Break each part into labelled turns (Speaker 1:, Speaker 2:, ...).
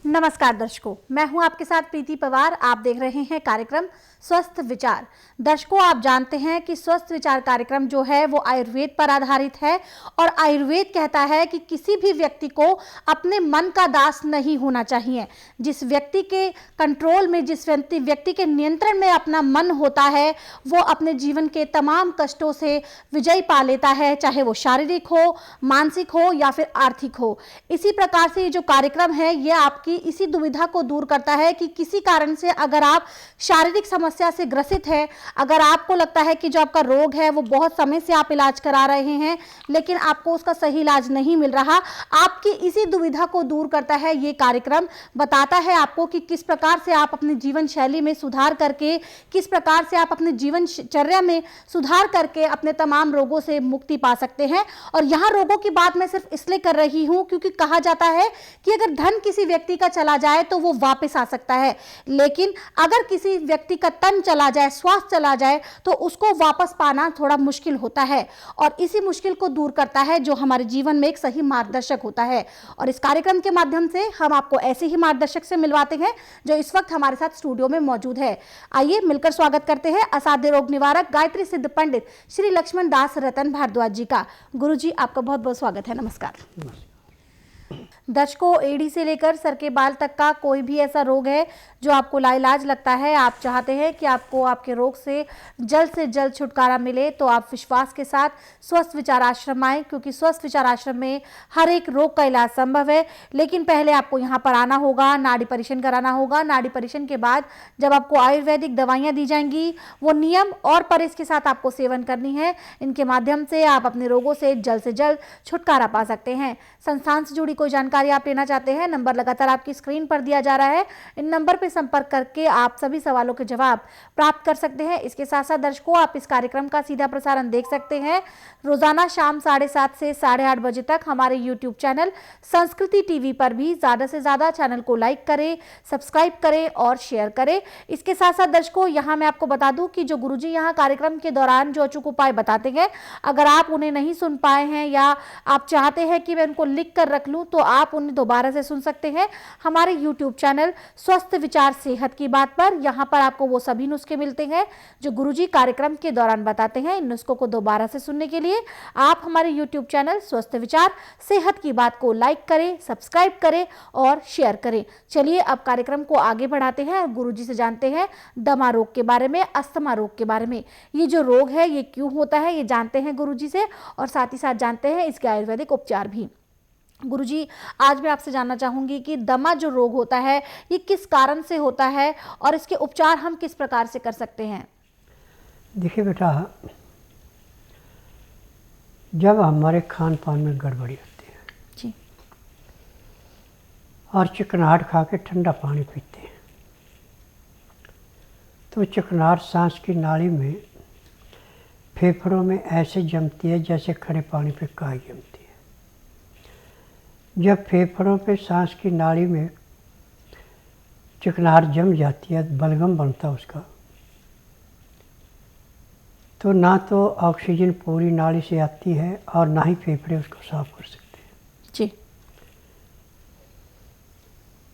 Speaker 1: नमस्कार दर्शकों, मैं हूं आपके साथ प्रीति पवार। आप देख रहे हैं कार्यक्रम स्वस्थ विचार। दर्शकों, आप जानते हैं कि स्वस्थ विचार कार्यक्रम जो है वो आयुर्वेद पर आधारित है और आयुर्वेद कहता है कि किसी भी व्यक्ति को अपने मन का दास नहीं होना चाहिए। जिस व्यक्ति के कंट्रोल में, जिस व्यक्ति के नियंत्रण में अपना मन होता है, वो अपने जीवन के तमाम कष्टों से विजय पा लेता है, चाहे वो शारीरिक हो, मानसिक हो या फिर आर्थिक हो। इसी प्रकार से ये जो कार्यक्रम है ये आपकी इसी दुविधा को दूर करता है कि किसी कारण से अगर आप शारीरिक समस्या से ग्रसित है, अगर आपको लगता है कि जो आपका रोग है वो बहुत समय से आप इलाज करा रहे हैं लेकिन आपको उसका सही इलाज नहीं मिल रहा, आपकी इसी दुविधा को दूर करता है ये कार्यक्रम। बताता है आपको कि किस प्रकार से आप अपने जीवन शैली में सुधार करके, किस प्रकार से आप अपने जीवनचर्या में सुधार करके अपने तमाम रोगों से मुक्ति पा सकते हैं। और यहाँ रोगों की बात मैं सिर्फ इसलिए कर रही हूँ क्योंकि कहा जाता है कि अगर धन किसी व्यक्ति का चला जाए तो वो वापस आ सकता है, लेकिन अगर किसी व्यक्ति का तन चला जाए, स्वास्थ्य चला जाए, तो उसको वापस पाना थोड़ा मुश्किल होता है। और इसी मुश्किल को दूर करता है जो हमारे जीवन में एक सही मार्गदर्शक होता है। और इस कार्यक्रम के माध्यम से हम आपको ऐसे ही मार्गदर्शक से मिलवाते हैं जो इस वक्त हमारे साथ स्टूडियो में मौजूद है। आइए मिलकर स्वागत करते हैं असाध्य रोग निवारक गायत्री सिद्ध पंडित श्री लक्ष्मण दास रतन भारद्वाज जी का। गुरु जी, आपका बहुत बहुत स्वागत है। नमस्कार। दर्शकों, एड़ी से लेकर सर के बाल तक का कोई भी ऐसा रोग है जो आपको लाइलाज लगता है, आप चाहते हैं कि आपको आपके रोग से जल्द छुटकारा मिले, तो आप विश्वास के साथ स्वस्थ विचार आश्रम आएँ, क्योंकि स्वस्थ विचार आश्रम में हर एक रोग का इलाज संभव है। लेकिन पहले आपको यहाँ पर आना होगा, नाड़ी परीक्षण कराना होगा। नाड़ी परीक्षण के बाद जब आपको आयुर्वेदिक दवाइयाँ दी जाएंगी, वो नियम और परहेज के साथ आपको सेवन करनी है। इनके माध्यम से आप अपने रोगों से जल्द छुटकारा पा सकते हैं। संस्थान से जुड़ी कोई जानकारी आप लेना चाहते हैं, नंबर लगातार आपकी स्क्रीन पर दिया जा रहा है। इन नंबर पर संपर्क करके आप सभी सवालों के जवाब प्राप्त कर सकते हैं। इसके साथ साथ दर्शकों, आप इस कार्यक्रम का सीधा प्रसारण देख सकते हैं रोजाना शाम 7:30 से 8:30 बजे तक हमारे YouTube चैनल संस्कृति टीवी पर भी। ज्यादा से ज्यादा चैनल को लाइक करें, सब्सक्राइब करें और शेयर करें। इसके साथ साथ दर्शकों, यहाँ मैं आपको बता दूं कि जो गुरुजी यहाँ कार्यक्रम के दौरान जो अचूक उपाय बताते हैं, अगर आप उन्हें नहीं सुन पाए हैं या आप चाहते हैं कि मैं उनको लिख कर रख लूं, तो आप उन्हें दोबारा से सुन सकते हैं हमारे YouTube चैनल स्वस्थ विचार सेहत की बात पर। यहाँ पर आपको वो सभी नुस्खे मिलते हैं जो गुरुजी कार्यक्रम के दौरान बताते हैं। इन नुस्खों को दोबारा से सुनने के लिए आप हमारे YouTube चैनल स्वस्थ विचार सेहत की बात को लाइक करें, सब्सक्राइब करें और शेयर करें। चलिए अब कार्यक्रम को आगे बढ़ाते हैं और गुरुजी से जानते हैं दमा रोग के बारे में, अस्थमा रोग के बारे में। ये जो रोग है ये क्यों होता है ये जानते हैं गुरुजी से, और साथ ही साथ जानते हैं इसके आयुर्वेदिक उपचार भी। गुरुजी, आज मैं आपसे जानना चाहूंगी कि दमा जो रोग होता है ये किस कारण से होता है और इसके उपचार हम किस प्रकार से कर सकते हैं?
Speaker 2: देखिए बेटा, जब हमारे खान पान में गड़बड़ी होती है
Speaker 1: जी,
Speaker 2: और चिकनाहट खा के ठंडा पानी पीते हैं, तो चिकनाहट सांस की नाली में, फेफड़ों में ऐसे जमती है जैसे खड़े पानी पे काई जमती है। जब फेफड़ों पे सांस की नाली में चिकनाहट जम जाती है, बलगम बनता है उसका, तो ना तो ऑक्सीजन पूरी नाली से आती है और ना ही फेफड़े उसको साफ कर सकते हैं
Speaker 1: जी।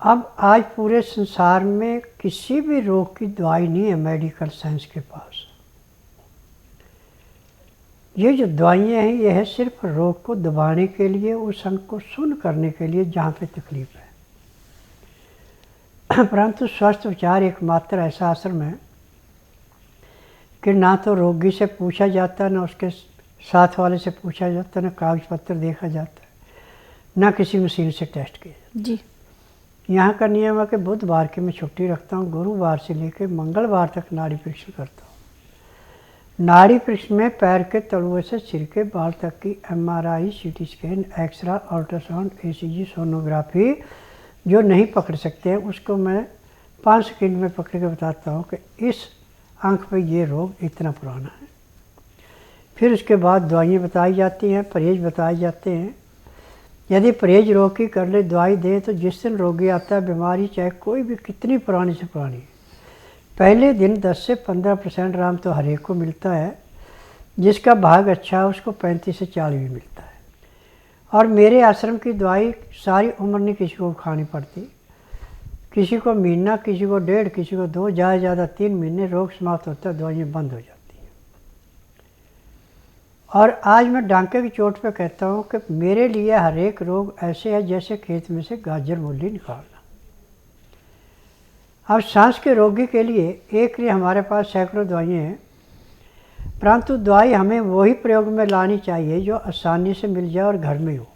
Speaker 2: अब आज पूरे संसार में किसी भी रोग की दवाई नहीं है मेडिकल साइंस के पास। ये जो दवाइयाँ हैं ये है सिर्फ रोग को दबाने के लिए, उस अंग को सुन्न करने के लिए जहाँ पे तकलीफ है। परंतु स्वस्थ विचार एकमात्र ऐसा आश्रम है कि ना तो रोगी से पूछा जाता, ना उसके साथ वाले से पूछा जाता, ना कागज पत्र देखा जाता है, ना किसी मशीन से टेस्ट किया जाता
Speaker 1: जी।
Speaker 2: यहाँ का नियम है कि बुधवार की मैं छुट्टी रखता हूँ, गुरुवार से लेकर मंगलवार तक नाड़ी परीक्षण करता हूँ। नाड़ी परीक्षण में पैर के तलुए से सिर के बाल तक की MRI, CT scan, x-ray, ultrasound, ECG, sonography जो नहीं पकड़ सकते हैं उसको मैं 5 सेकंड में पकड़ के बताता हूँ कि इस आंख पे ये रोग इतना पुराना है। फिर उसके बाद दवाइयाँ बताई जाती हैं, परहेज बताए जाते हैं। यदि परहेज रोग की कर ले, दवाई दें, तो जिस दिन रोगी आता है, बीमारी चाहे कोई भी कितनी पुरानी से पुरानी, पहले दिन 10 से 15% आराम तो हर एक को मिलता है। जिसका भाग अच्छा है उसको 35 से 40 भी मिलता है। और मेरे आश्रम की दवाई सारी उम्र नहीं किसी को खानी पड़ती। किसी को महीना, किसी को 1.5, किसी को 2, ज़्यादा ज़्यादा 3 महीने रोग समाप्त होता है, दवाइयाँ बंद हो जाती हैं। और आज मैं डांके की चोट पे कहता हूँ कि मेरे लिए हर एक रोग ऐसे है जैसे खेत में से गाजर मूली निकालना। अब सांस के रोगी के लिए एक लिए हमारे पास सैकड़ों दवाइयाँ हैं, परंतु दवाई हमें वही प्रयोग में लानी चाहिए जो आसानी से मिल जाए और घर में हो।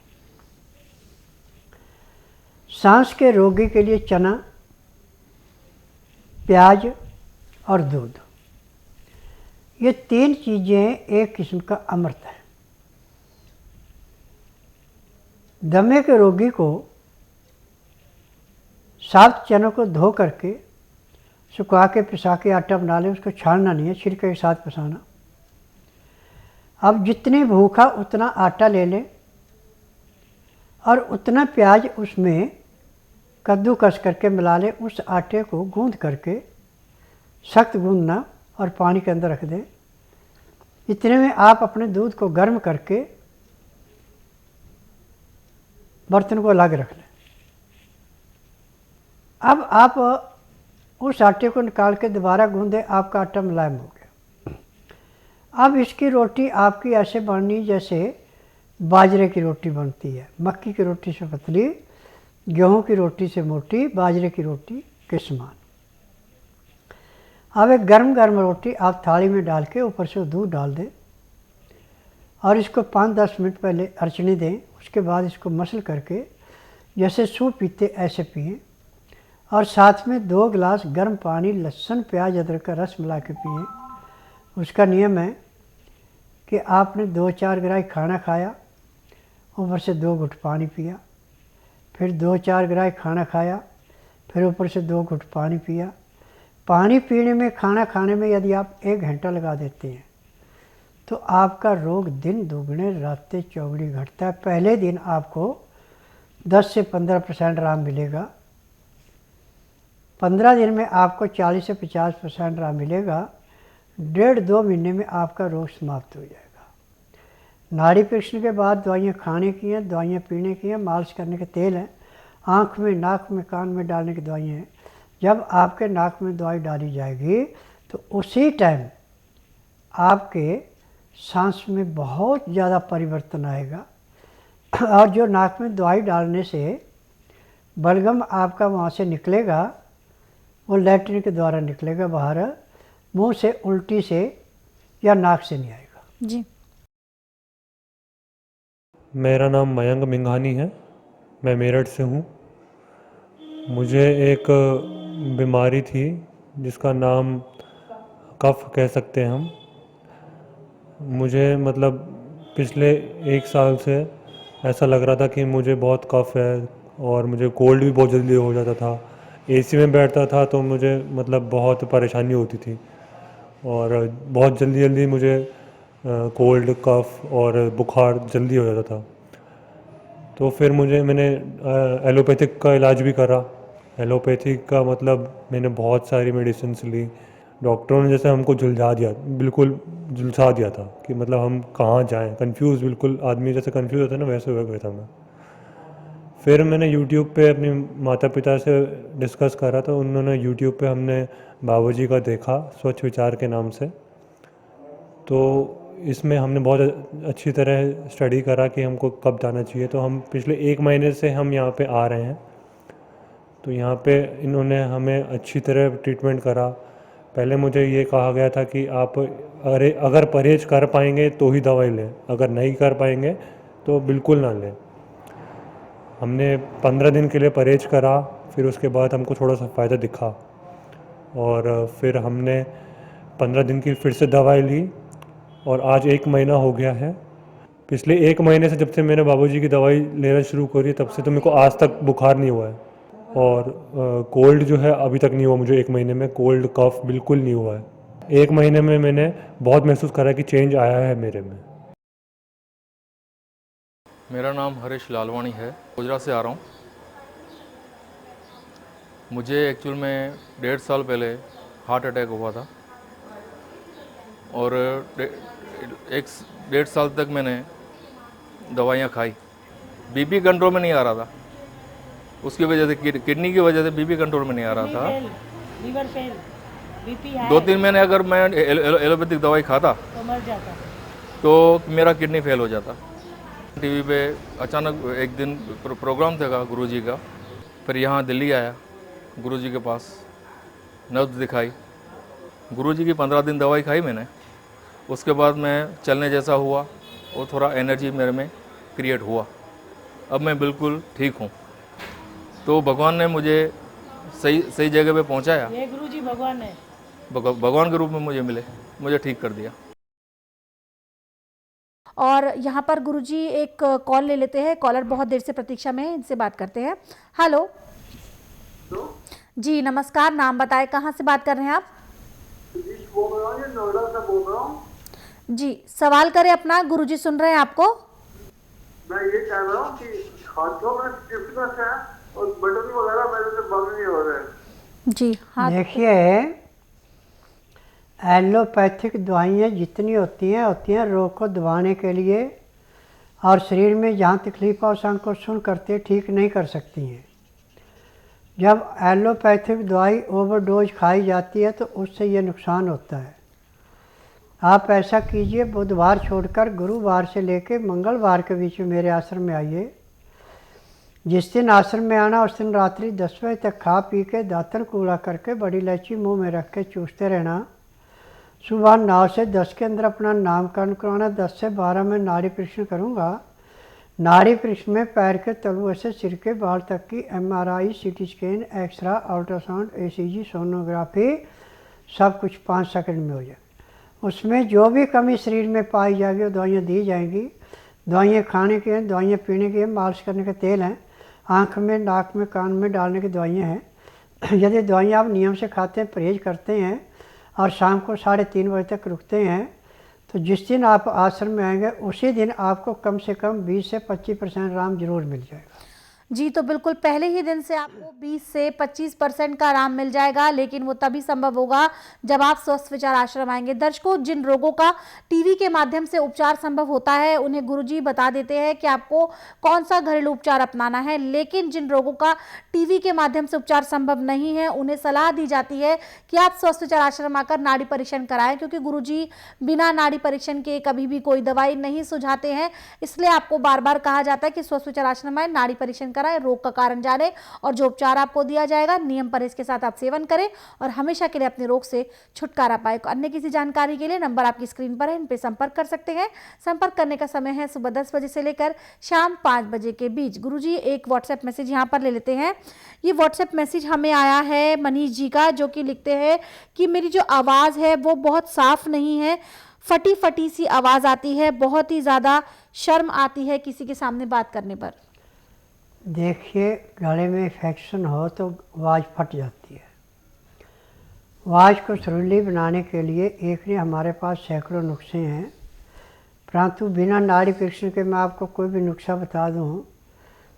Speaker 2: सांस के रोगी के लिए चना, प्याज और दूध, ये 3 चीज़ें एक किस्म का अमृत है। दमे के रोगी को साफ चनों को धो करके सुखा के पिसा के आटा बना लें, उसको छानना नहीं है, छिलके के साथ पिसाना। अब जितनी भूखा उतना आटा ले लें और उतना प्याज उसमें कद्दूकस करके मिला लें। उस आटे को गूंद करके, सख्त गूंदना, और पानी के अंदर रख दें। इतने में आप अपने दूध को गर्म करके बर्तन को अलग रख लें। अब आप उस आटे को निकाल के दोबारा गूंदें, आपका आटा मुलायम हो गया। अब इसकी रोटी आपकी ऐसे बननी जैसे बाजरे की रोटी बनती है, मक्की की रोटी से पतली, गेहूं की रोटी से मोटी, बाजरे की रोटी के समान। अब एक गर्म गर्म रोटी आप थाली में डाल के ऊपर से दूध डाल दें और इसको 5-10 मिनट पहले अड़चने दें। उसके बाद इसको मसल करके जैसे सूप पीते ऐसे पिएं, और साथ में 2 गिलास गर्म पानी, लहसुन प्याज अदरक का रस मिला के पिएं। उसका नियम है कि आपने 2-4 ग्राही खाना खाया, ऊपर से 2 घुट पानी पिया, फिर 2-4 ग्राही खाना खाया, फिर ऊपर से 2 घुट पानी पिया। पानी पीने में, खाना खाने में यदि आप 1 घंटा लगा देते हैं तो आपका रोग दिन दुगने रातें चौगुनी घटता है। पहले दिन आपको 10 से 15% आराम मिलेगा, 15 दिन में आपको 40 से 50% आराम मिलेगा, 1.5-2 महीने में आपका रोग समाप्त हो जाएगा। नाड़ी परीक्षण के बाद दवाइयाँ खाने की हैं, दवाइयाँ पीने की हैं, मालिश करने के तेल हैं, आँख में, नाक में, कान में डालने की दवाइयाँ हैं। जब आपके नाक में दवाई डाली जाएगी तो उसी टाइम आपके सांस में बहुत ज़्यादा परिवर्तन आएगा, और जो नाक में दवाई डालने से बलगम आपका वहाँ से निकलेगा, वो लैट्रिन के द्वारा निकलेगा बाहर, मुंह से, उल्टी से या नाक से नहीं आएगा।
Speaker 1: जी।
Speaker 3: मेरा नाम मयंक मिंघानी है, मैं मेरठ से हूँ। मुझे एक बीमारी थी जिसका नाम कफ कह सकते हैं हम। मुझे मतलब पिछले 1 साल से ऐसा लग रहा था कि मुझे बहुत कफ है, और मुझे कोल्ड भी बहुत जल्दी हो जाता था। एसी में बैठता था तो मुझे मतलब बहुत परेशानी होती थी, और बहुत जल्दी जल्दी मुझे कोल्ड, कफ और बुखार जल्दी हो जाता था। तो फिर मैंने एलोपैथिक का इलाज भी करा। एलोपैथिक का मतलब मैंने बहुत सारी मेडिसिन ली। डॉक्टरों ने जैसे हमको झुलझा दिया, बिल्कुल झुलसा दिया था कि मतलब हम कहाँ जाएं, कंफ्यूज, बिल्कुल आदमी जैसे कंफ्यूज होता है ना, वैसे हो गया था मैं। फिर मैंने यूट्यूब पे अपने माता पिता से डिस्कस करा, तो उन्होंने यूट्यूब पे हमने बाबूजी का देखा, स्वच्छ विचार के नाम से। तो इसमें हमने बहुत अच्छी तरह स्टडी करा कि हमको कब जाना चाहिए। तो हम पिछले 1 महीने से हम यहाँ पे आ रहे हैं। तो यहाँ पे इन्होंने हमें अच्छी तरह ट्रीटमेंट करा। पहले मुझे ये कहा गया था कि आप अगर परहेज कर पाएंगे तो ही दवाई लें, अगर नहीं कर पाएंगे तो बिल्कुल ना लें। हमने 15 दिन के लिए परहेज करा, फिर उसके बाद हमको थोड़ा सा फ़ायदा दिखा, और फिर हमने 15 दिन की फिर से दवाई ली, और आज 1 महीना हो गया है। पिछले 1 महीने से जब से मैंने बाबूजी की दवाई लेना शुरू करी, तब से तो मेरे को आज तक बुखार नहीं हुआ है, और कोल्ड जो है अभी तक नहीं हुआ मुझे। 1 महीने में कोल्ड, कफ बिल्कुल नहीं हुआ है। 1 महीने में मैंने बहुत महसूस करा कि चेंज आया है मेरे में।
Speaker 4: मेरा नाम हरीश लालवाणी है, गुजरात से आ रहा हूँ। मुझे एक्चुअल में 1.5 साल पहले हार्ट अटैक हुआ था, और 1.5 साल तक मैंने दवाइयाँ खाई। बीपी कंट्रोल में नहीं आ रहा था, उसकी वजह से किडनी की वजह से बीपी कंट्रोल में नहीं आ रहा था।
Speaker 5: लीवर फेल, बीपी हाई
Speaker 4: 2-3 महीने अगर मैं एलोपैथिक दवाई खाता
Speaker 5: तो मर जाता।
Speaker 4: तो मेरा किडनी फेल हो जाता। टीवी पे अचानक एक दिन प्रोग्राम था गुरुजी का, फिर यहाँ दिल्ली आया गुरुजी के पास, नब्ज दिखाई। गुरुजी की 15 दिन दवाई खाई मैंने, उसके बाद मैं चलने जैसा हुआ और थोड़ा एनर्जी मेरे में क्रिएट हुआ। अब मैं बिल्कुल ठीक हूँ। तो भगवान ने मुझे सही जगह पे पहुँचाया।
Speaker 5: ये गुरुजी भगवान है।
Speaker 4: भगवान के रूप में मुझे मिले, मुझे ठीक कर दिया।
Speaker 1: और यहाँ पर गुरुजी एक कॉल ले लेते हैं। कॉलर बहुत देर से प्रतीक्षा में है, इनसे बात करते हैं। हेलो जी, नमस्कार। नाम बताएं, कहाँ से बात कर रहे हैं आप?
Speaker 6: नोएडा से बोल रहा हूँ।
Speaker 1: जी, सवाल करें अपना, गुरुजी सुन रहे हैं आपको।
Speaker 6: मैं ये कह रहा हूँ कि हाथों में स्टिफनेस है और बटन वगैरह मेरे से बंद नहीं हो रहे।
Speaker 1: जी हाँ,
Speaker 2: देखिए, एलोपैथिक दवाइयाँ जितनी होती हैं रोग को दबाने के लिए और शरीर में जहाँ तकलीफ हो उसको सुन करते ठीक नहीं कर सकती हैं। जब एलोपैथिक दवाई ओवरडोज खाई जाती है तो उससे ये नुकसान होता है। आप ऐसा कीजिए, बुधवार छोड़कर गुरुवार से लेकर मंगलवार के बीच में मेरे आश्रम में आइए। जिस दिन आश्रम में आना उस दिन रात्रि 10 बजे तक खा पी के दातन कूड़ा करके बड़ी इलायची मुंह में रख के चूसते रहना। सुबह 9 से 10 के अंदर अपना नामकरण करवाना। 10 से 12 में नाड़ी परीक्षण करूँगा। नाड़ी परीक्षण में पैर के तलुए से सिर के बाल तक की MRI, CT scan, x-ray, ultrasound, ECG, sonography सब कुछ 5 सेकंड में हो जाएगा। उसमें जो भी कमी शरीर में पाई जाएगी वो दवाइयाँ दी जाएंगी। दवाइयाँ खाने की हैं, दवाइयाँ पीने की हैं, मालिश करने के तेल हैं, आँख में, नाक में, कान में डालने की दवाइयाँ हैं। यदि दवाइयाँ आप नियम से खाते हैं, परहेज करते हैं और शाम को 3:30 बजे तक रुकते हैं तो जिस दिन आप आश्रम में आएंगे उसी दिन आपको कम से कम 20 से 25% आराम जरूर मिल जाएगा।
Speaker 1: जी, तो बिल्कुल पहले ही दिन से आपको 20 से 25% का आराम मिल जाएगा, लेकिन वो तभी संभव होगा जब आप स्वस्थ विचार आश्रम आएंगे। दर्शकों, जिन रोगों का टीवी के माध्यम से उपचार संभव होता है उन्हें गुरुजी बता देते हैं कि आपको कौन सा घरेलू उपचार अपनाना है, लेकिन जिन रोगों का टीवी के माध्यम से उपचार संभव नहीं है उन्हें सलाह दी जाती है कि आप स्वस्थ विचार आश्रम आकर नाड़ी परीक्षण कराएं, क्योंकि गुरुजी बिना नाड़ी परीक्षण के कभी भी कोई दवाई नहीं सुझाते हैं। इसलिए आपको बार बार कहा जाता है कि स्वस्थ विचार आश्रम आए, नाड़ी परीक्षण कराएं, रोग का कारण जाने और जो उपचार आपको दिया जाएगा नियम परहेज के साथ आप सेवन करें और हमेशा के लिए अपने रोग से छुटकारा पाए। अन्य किसी जानकारी के लिए नंबर आपकी स्क्रीन पर है, इन पे संपर्क कर सकते हैं। संपर्क करने का समय है सुबह 10 बजे से लेकर शाम 5 बजे के बीच। गुरुजी एक व्हाट्सएप मैसेज यहाँ पर ले लेते हैं। ये व्हाट्सएप मैसेज हमें आया है मनीष जी का, जो कि लिखते हैं कि मेरी जो आवाज़ है वो बहुत साफ नहीं है, फटी फटी सी आवाज़ आती है, बहुत ही ज़्यादा शर्म आती है किसी के सामने बात करने पर।
Speaker 2: देखिए, गले में इन्फेक्शन हो तो आवाज़ फट जाती है। आवाज़ को सुरीली बनाने के लिए एक नहीं, हमारे पास सैकड़ों नुस्खे हैं, परंतु बिना नाड़ी परीक्षण के मैं आपको कोई भी नुस्खा बता दूं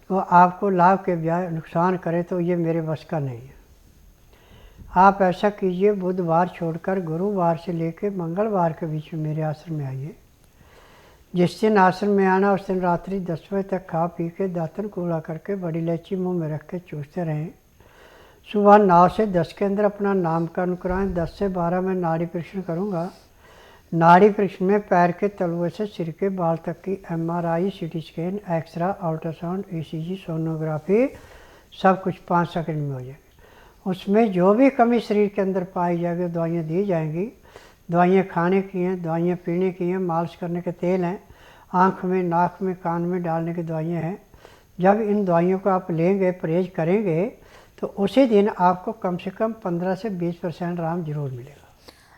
Speaker 2: तो आपको लाभ के बजाय नुकसान करे तो ये मेरे बस का नहीं है। आप ऐसा कीजिए, बुधवार छोड़कर गुरुवार से लेकर मंगलवार के बीच में मेरे आश्रम में आइए। जिस दिन आश्रम में आना उस दिन रात्रि 10 बजे तक खा पी के दातन कूड़ा करके बड़ी इलायची मुंह में रख के चूसते रहें। सुबह 9 से 10 के अंदर अपना नामकरण कराएं। 10 से 12 में नाड़ी परीक्षण करूँगा। नाड़ी परीक्षण में पैर के तलुए से सिर के बाल तक की MRI, CT scan, x-ray, ultrasound, ECG, sonography सब कुछ 5 सेकंड में हो जाएगी। उसमें जो भी कमी शरीर के अंदर पाई जाएगी दवाइयाँ दी जाएंगी। दवाइयाँ खाने की हैं, दवाइयाँ पीने की हैं, मालिश करने के तेल हैं, आँख में, नाक में, कान में डालने की दवाइयाँ हैं। जब इन दवाइयों को आप लेंगे, परहेज करेंगे तो उसी दिन आपको कम से कम 15 से 20% आराम जरूर मिलेगा।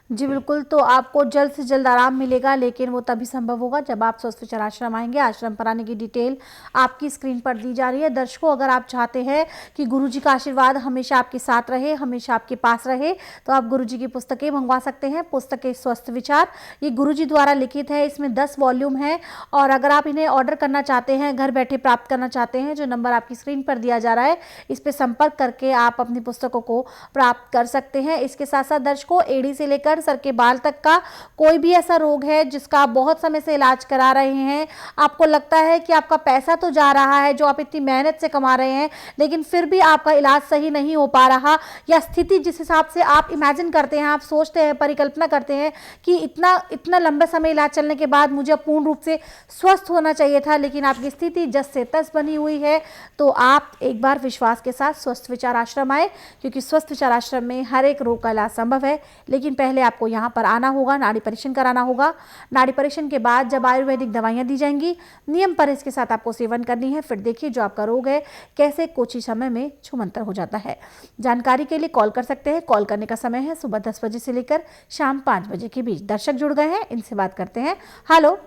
Speaker 1: जी बिल्कुल, तो आपको जल्द से जल्द आराम मिलेगा, लेकिन वो तभी संभव होगा जब आप स्वस्थ विचार आश्रम आएंगे। आश्रम पर आने की डिटेल आपकी स्क्रीन पर दी जा रही है। दर्शकों, अगर आप चाहते हैं कि गुरुजी का आशीर्वाद हमेशा आपके साथ रहे, हमेशा आपके पास रहे, तो आप गुरुजी की पुस्तकें मंगवा सकते हैं। पुस्तकें स्वस्थ विचार, ये गुरुजी द्वारा लिखित है, इसमें 10 वॉल्यूम है और अगर आप इन्हें ऑर्डर करना चाहते हैं, घर बैठे प्राप्त करना चाहते हैं, जो नंबर आपकी स्क्रीन पर दिया जा रहा है इस पर संपर्क करके आप अपनी पुस्तकों को प्राप्त कर सकते हैं। इसके साथ साथ दर्शकों, एडी से लेकर लेकर सर के बाल तक का कोई भी ऐसा रोग है जिसका आप बहुत समय से इलाज करा रहे हैं, आपको लगता है कि आपका पैसा तो जा रहा है जो आप इतनी मेहनत से कमा रहे हैं, लेकिन फिर भी आपका इलाज सही नहीं हो पा रहा, या स्थिति जिस हिसाब से आप इमेजिन करते हैं, आप सोचते हैं, परिकल्पना करते हैं कि इतना लंबे समय इलाज चलने के बाद मुझे पूर्ण रूप से स्वस्थ होना चाहिए था, लेकिन आपकी स्थिति जस से तस बनी हुई है, तो आप एक बार विश्वास के साथ स्वस्थ विचार आश्रम आए, क्योंकि स्वस्थ विचार आश्रम में हर एक रोग का इलाज संभव है। लेकिन पहले आपको यहाँ पर आना होगा, नाड़ी परीक्षण कराना होगा। नाड़ी परीक्षण के बाद जब आयुर्वेदिक दवाइयाँ दी जाएंगी, नियम पर इसके साथ आपको सेवन करनी है, फिर देखिए जो आपका रोग है कैसे कुछ ही समय में छूमंतर हो जाता है। जानकारी के लिए कॉल कर सकते हैं। कॉल करने का समय है सुबह 10 बजे से लेकर शाम 5 बजे के बीच। दर्शक जुड़ गए हैं, इनसे बात करते हैं। हेलो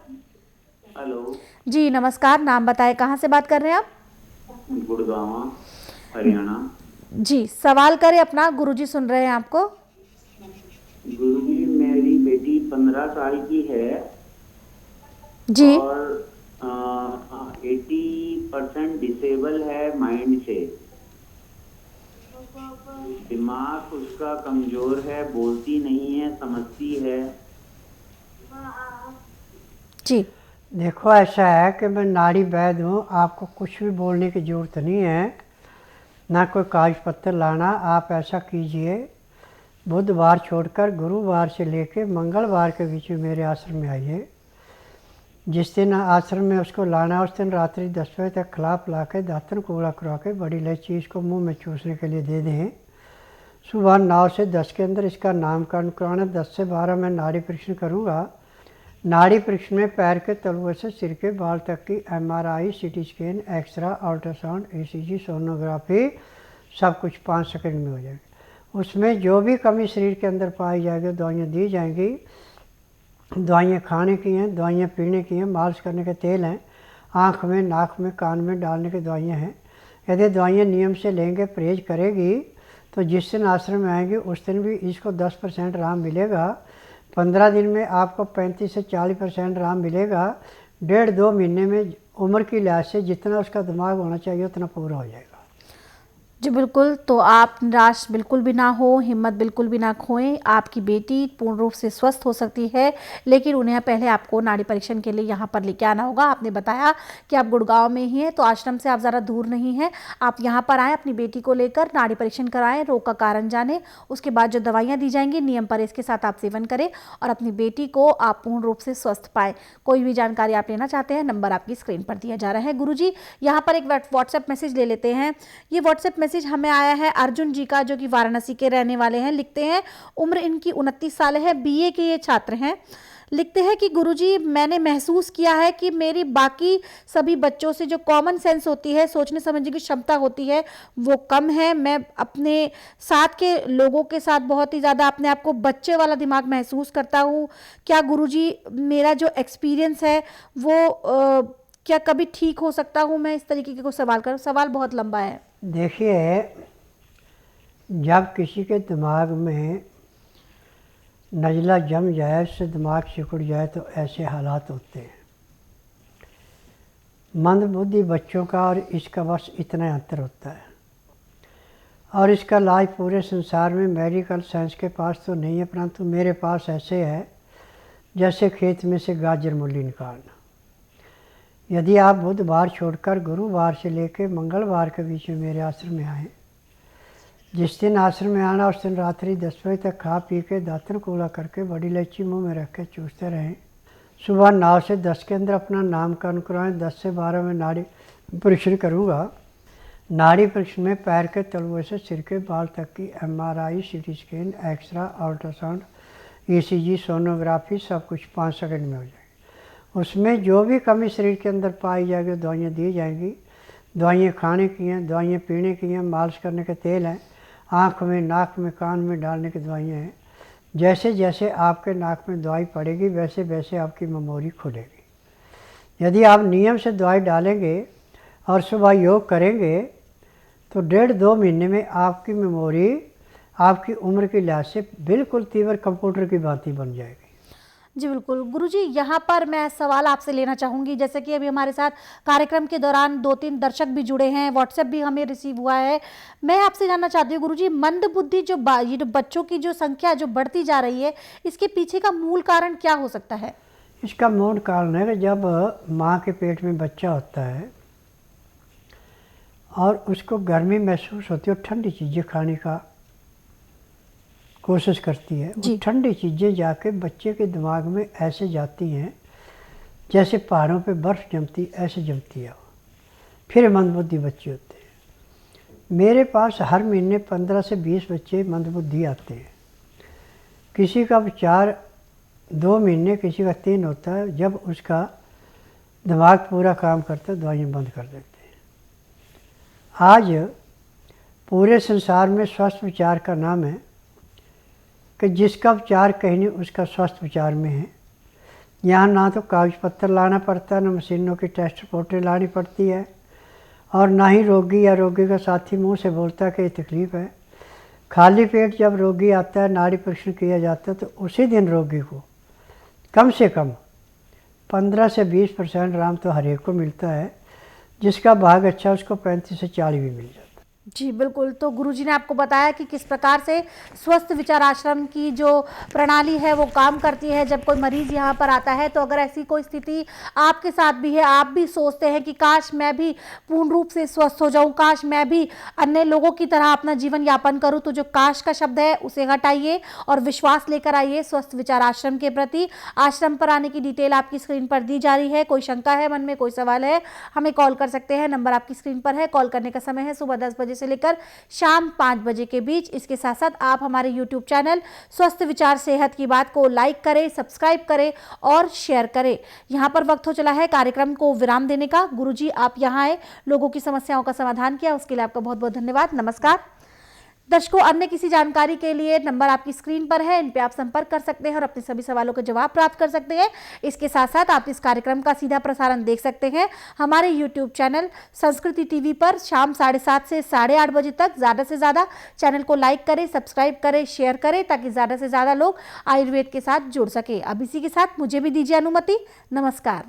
Speaker 1: जी, नमस्कार। नाम बताएं, कहाँ से बात कर रहे हैं आप?
Speaker 7: गुड़गांव, हरियाणा।
Speaker 1: जी, सवाल करें अपना, गुरुजी सुन रहे हैं आपको।
Speaker 7: गुरुजी, मेरी बेटी 15 साल की है
Speaker 1: जी।
Speaker 7: और 80% डिसेबल है माइंड से। दिमाग उसका कमजोर है, बोलती नहीं है, समझती है।
Speaker 1: जी,
Speaker 2: देखो ऐसा है कि मैं नाड़ी वैद्य हूँ, आपको कुछ भी बोलने की ज़रूरत नहीं है, ना कोई कागज पत्तर लाना। आप ऐसा कीजिए, बुधवार छोड़कर गुरुवार से लेकर मंगलवार के बीच में मेरे आश्रम में आइए। जिस दिन आश्रम में उसको लाना है उस दिन रात्रि 10 बजे तक खिला पिला के दातन कूड़ा करवा के बड़ी इलायची इसको मुंह में चूसने के लिए दे दें। सुबह 9 से 10 के अंदर इसका नामकरण कराना। 10 से 12 मैं नाड़ी परीक्षण करूँगा। नाड़ी परीक्षण में पैर के तलुए से सिर के बाल तक की MRI, CT scan, x-ray, ultrasound, ECG, sonography सब कुछ 5 सेकंड में हो जाएगी। उसमें जो भी कमी शरीर के अंदर पाई जाएगी दवाइयाँ दी जाएंगी। दवाइयाँ खाने की हैं, दवाइयाँ पीने की हैं, मालिश करने के तेल हैं, आँख में, नाक में, कान में डालने की दवाइयाँ हैं। यदि दवाइयाँ नियम से लेंगे, परहेज करेगी, तो जिस दिन आश्रम में आएंगे उस दिन भी इसको 10% आराम मिलेगा। 15 दिन में आपको 35 से 40% आराम मिलेगा। 1.5-2 महीने में उम्र की लिहाज से जितना उसका दिमाग होना चाहिए उतना पूरा हो जाएगा।
Speaker 1: जी बिल्कुल। तो आप निराश बिल्कुल भी ना हो, हिम्मत बिल्कुल भी ना खोएं। आपकी बेटी पूर्ण रूप से स्वस्थ हो सकती है, लेकिन उन्हें पहले आपको नाड़ी परीक्षण के लिए यहाँ पर लेके आना होगा। आपने बताया कि आप गुड़गांव में ही हैं, तो आश्रम से आप ज़रा दूर नहीं हैं। आप यहाँ पर आएँ, अपनी बेटी को लेकर नाड़ी परीक्षण कराएं, रोग का कारण जानें। उसके बाद जो दवाइयाँ दी जाएंगी नियम पर इसके साथ आप सेवन करें और अपनी बेटी को आप पूर्ण रूप से स्वस्थ पाएँ। कोई भी जानकारी आप लेना चाहते हैं, नंबर आपकी स्क्रीन पर दिया जा रहा है। गुरुजी, यहाँ पर एक व्हाट्सएप मैसेज ले लेते हैं। ये व्हाट्सएप मैसेज हमें आया है अर्जुन जी का, जो कि वाराणसी के रहने वाले हैं। लिखते हैं, उम्र इनकी 29 साल है, BA के ये छात्र हैं। लिखते हैं कि गुरुजी, मैंने महसूस किया है कि मेरी बाकी सभी बच्चों से जो कॉमन सेंस होती है, सोचने समझने की क्षमता होती है, वो कम है। मैं अपने साथ के लोगों के साथ बहुत ही ज़्यादा अपने आप को बच्चे वाला दिमाग महसूस करता हूँ। क्या गुरुजी मेरा जो एक्सपीरियंस है वो क्या कभी ठीक हो सकता हूँ? मैं इस तरीके के कोई सवाल करूँ, सवाल बहुत लंबा है।
Speaker 2: देखिए, जब किसी के दिमाग में नज़ला जम जाए, उससे दिमाग सिकुड़ जाए, तो ऐसे हालात होते हैं। मंदबुद्धि बच्चों का और इसका बस इतना अंतर होता है, और इसका इलाज पूरे संसार में मेडिकल साइंस के पास तो नहीं है, परंतु मेरे पास ऐसे है जैसे खेत में से गाजर मूली निकालना। यदि आप बुधवार छोड़कर गुरुवार से लेकर मंगलवार के बीच में मेरे आश्रम में आएँ, जिस दिन आश्रम में आना उस दिन रात्रि 10 बजे तक खा पी के दातन कूड़ा करके बड़ी इलायची मुंह में रख के चूसते रहें। सुबह 9 से 10 के अंदर अपना नामकरण कराएं। 10 से 12 में नाड़ी परीक्षण करूँगा। नाड़ी परीक्षण में पैर के तलुए से सिर के बाल तक की MRI, CT scan, x-ray, ultrasound, ECG, sonography सब कुछ 5 सेकंड में हो जाएगी। उसमें जो भी कमी शरीर के अंदर पाई जाएगी दवाइयाँ दी जाएंगी। दवाइयाँ खाने की हैं, दवाइयाँ पीने की हैं, मालिश करने के तेल हैं, आँख में, नाक में, कान में डालने की दवाइयाँ हैं। जैसे जैसे आपके नाक में दवाई पड़ेगी वैसे वैसे आपकी मेमोरी खुलेगी। यदि आप नियम से दवाई डालेंगे और सुबह योग करेंगे तो 1.5-2 महीने में आपकी मेमोरी आपकी उम्र के लिहाज से बिल्कुल तीव्र कंप्यूटर की भांति बन जाएगी।
Speaker 1: जी बिल्कुल गुरुजी, यहाँ पर मैं सवाल आपसे लेना चाहूँगी। जैसे कि अभी हमारे साथ कार्यक्रम के दौरान 2-3 दर्शक भी जुड़े हैं, व्हाट्सएप भी हमें रिसीव हुआ है। मैं आपसे जानना चाहती हूँ गुरुजी, मंद बुद्धि ये जो बच्चों की जो संख्या जो बढ़ती जा रही है, इसके पीछे का मूल कारण क्या हो सकता है?
Speaker 2: इसका मूल कारण है कि जब माँ के पेट में बच्चा होता है और उसको गर्मी महसूस होती है और ठंडी चीज़ें खाने का कोशिश करती है, वो ठंडी चीज़ें जाके बच्चे के दिमाग में ऐसे जाती हैं जैसे पहाड़ों पे बर्फ़ जमती, ऐसे जमती है। फिर मंदबुद्धि बच्चे होते हैं। मेरे पास हर महीने 15 से 20 बच्चे मंदबुद्धि आते हैं। किसी का उपचार 2 महीने, किसी का 3 होता है। जब उसका दिमाग पूरा काम करता है, दवाइयाँ बंद कर देते हैं। आज पूरे संसार में स्वस्थ विचार का नाम है कि जिसका उपचार कहीं नहीं उसका स्वस्थ विचार में है। यहाँ ना तो कागज पत्तर लाना पड़ता है, ना मशीनों की टेस्ट रिपोर्टें लानी पड़ती है, और ना ही रोगी या रोगी का साथी मुंह से बोलता है कि ये तकलीफ़ है। खाली पेट जब रोगी आता है, नाड़ी परीक्षण किया जाता है, तो उसी दिन रोगी को कम से कम 15 से 20% आराम तो हर एक को मिलता है। जिसका भाग अच्छा उसको 35 से 40 भी मिल जाता है।
Speaker 1: जी बिल्कुल, तो गुरुजी ने आपको बताया कि किस प्रकार से स्वस्थ विचार आश्रम की जो प्रणाली है वो काम करती है। जब कोई मरीज़ यहाँ पर आता है, तो अगर ऐसी कोई स्थिति आपके साथ भी है, आप भी सोचते हैं कि काश मैं भी पूर्ण रूप से स्वस्थ हो जाऊँ, काश मैं भी अन्य लोगों की तरह अपना जीवन यापन करूँ, तो जो काश का शब्द है उसे हटाइए और विश्वास लेकर आइए स्वस्थ विचार आश्रम के प्रति। आश्रम पर आने की डिटेल आपकी स्क्रीन पर दी जा रही है। कोई शंका है, मन में कोई सवाल है, हमें कॉल कर सकते हैं। नंबर आपकी स्क्रीन पर है। कॉल करने का समय है सुबह 10 बजे से लेकर शाम 5 बजे के बीच। इसके साथ साथ आप हमारे YouTube चैनल स्वस्थ विचार सेहत की बात को लाइक करें, सब्सक्राइब करें और शेयर करें। यहाँ पर वक्त हो चला है कार्यक्रम को विराम देने का। गुरुजी आप यहाँ आए, लोगों की समस्याओं का समाधान किया, उसके लिए आपका बहुत बहुत धन्यवाद। नमस्कार दर्शकों, अन्य किसी जानकारी के लिए नंबर आपकी स्क्रीन पर है, इन पे आप संपर्क कर सकते हैं और अपने सभी सवालों के जवाब प्राप्त कर सकते हैं। इसके साथ साथ आप इस कार्यक्रम का सीधा प्रसारण देख सकते हैं हमारे YouTube चैनल संस्कृति टीवी पर शाम 7:30 से 8:30 बजे तक। ज़्यादा से ज़्यादा चैनल को लाइक करें, सब्सक्राइब करें, शेयर करें, ताकि ज़्यादा से ज़्यादा लोग आयुर्वेद के साथ जुड़ सके। अब इसी के साथ मुझे भी दीजिए अनुमति। नमस्कार।